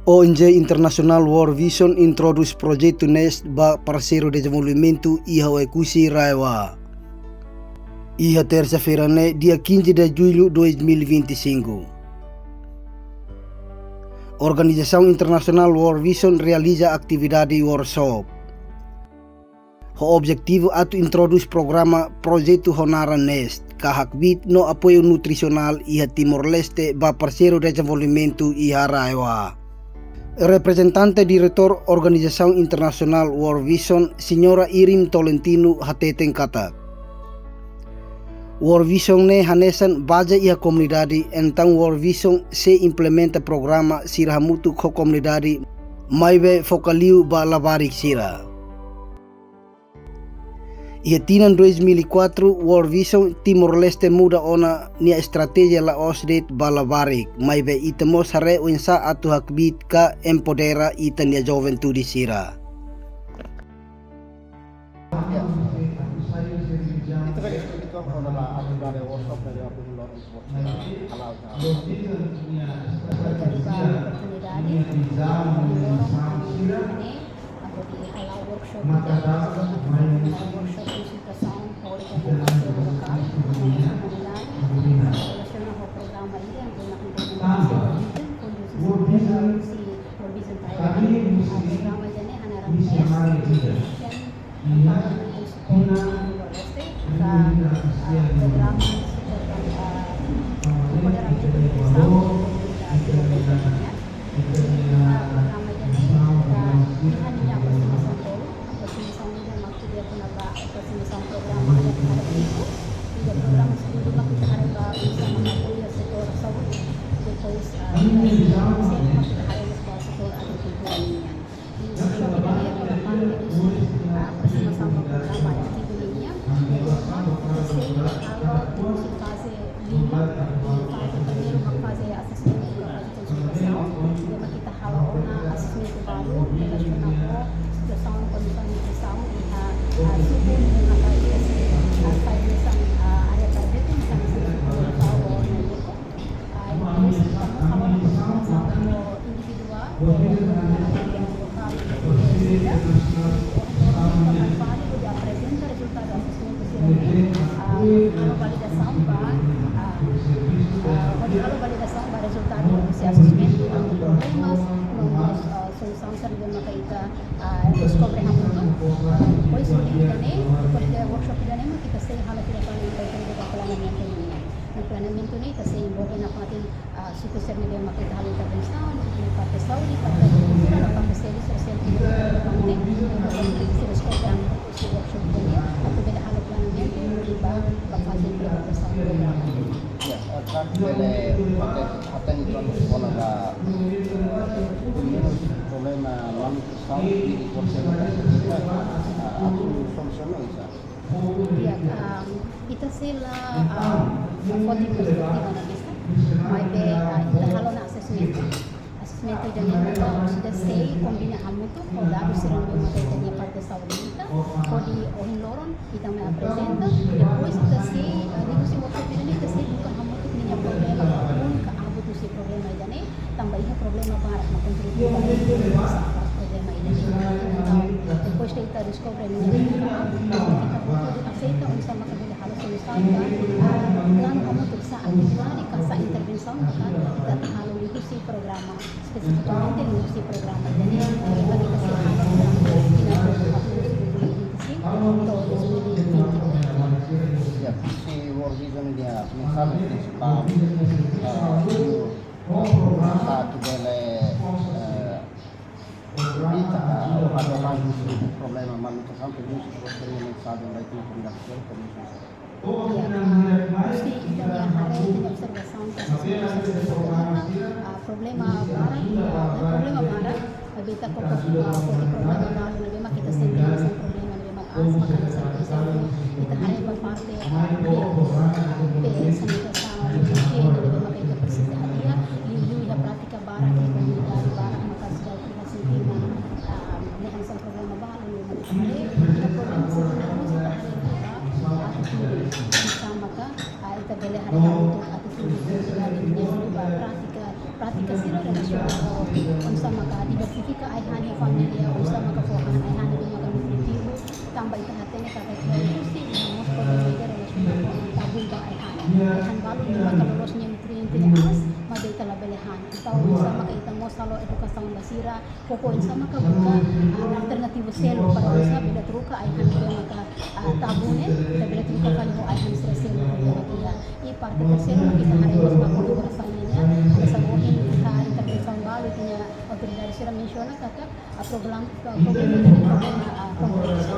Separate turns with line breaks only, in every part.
ONG International World Vision introduz projeto NEST ba parceiro de desenvolvimento iha Ekusi Raiwa. Iha terça-feira, dia 15 de julho de 2025. Organização Internacional World Vision realiza atividade workshop. O objetivo atu introduz programa projeto Honara NEST, kahakbit no apoio nutricional iha Timor-Leste ba parceiro de desenvolvimento iha Raiwa. Representante Diretor Organização Internacional World Vision, Senhora Irim Tolentino hateten kata. World Vision hanesan baja iha komunidade, então World Vision se implementa programa sirah mutu ko komunidade maibe fokaliu ba labarik sira. Iha tinan 2004 World Vision Timor-Leste muda ona nia estrategia la osdet balabarik maibe itemos hare unsa atu hakbit ka empodera ita nia juventude sira.
Ita sila voting perspektif analista, may be ita halo na assessment dan ito sudah say kombina hamu tu kalau ada sirang yang mata ita niya parte sa ulita, kalau di ohin loron ita may presenta, depois ita say dito si workshop ita ita say bukan hamu tu niya problema, kung kaabot tu si problema ita ni, tambah iha problema para makontribusi sa problema ita ni. Depois ita discover niya kita aceita unsa makabila halos solusan plan kamu untuk sa aktividade ka sa intervenção ka kita halo itu si programa spesifikamente itu si programa jadi bagi kita si halo
ya si World Vision dia mensabe principal satu bele kita ada lagi problema manusia sampai musuh seperti mensagem da comunicação
mesti kita yang hari ini observasi problema barat kita problema barat lebih kita sendiri problema lebih asma kan kita hari berparte kita persisnya dia liu ya praktika barat dari barat maka sudah kita sendiri dengan problema barat kita problema sebenarnya sama ka ita bele hari untuk attitude dari dunia praktika kasira relasyon o unsa maka-diversifika ay hani familia, unsa maka-fokan ay hani maka-nutritibo, tambay kahatin kada kasi most probably relasyon ko ang tabong ba ay hani. Han balon ni makaluros niya nutriente ni as, maday kalabelehan. Itaw unsa makaita mo sa lo edukasyon basira, kuko unsa makabuka alternatibo selo para unsa bila truka ay hani maka tabunin, bila truka kanimo ay hani sila selo iya. I parte tercero makita hari mas bago sa niya, sa buhin intervention balo niya autoridad sila menciona kakak problema kompleks.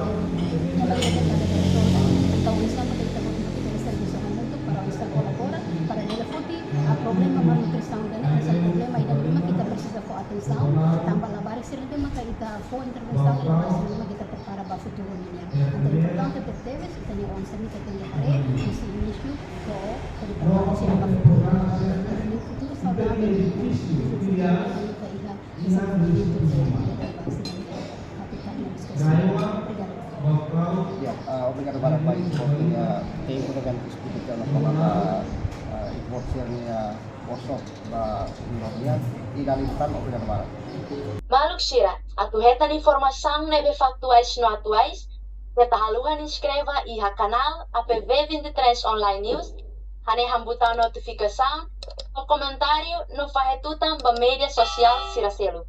Nalagay na kada persona, tawo isa makita mo ng serbisyo untuk para bisa kolabora para nila futi problema malnutrição ganun sa problema ida lima kita precisa po atenção tambah labarik sila din makaita po intervenção ila sila makita para ba futuro niya. Ang importante pertebes ita niya onsa ni katanya pare isi inisyu so para sila ba futuro. Ang futuro saudável sila iha isa movimento
Ya, obrigado para o país porque tempo de ganho espírito na palavra importnya workshop da Indonesia e dalitan obrigado para.
Maluk Shira, atu hetan informação nebe factuais no atuais, beta haluhan inscreva iha canal APV23 Online News, hane hambutan notificação, o comentário no fahetutan ba media sosial siraselu.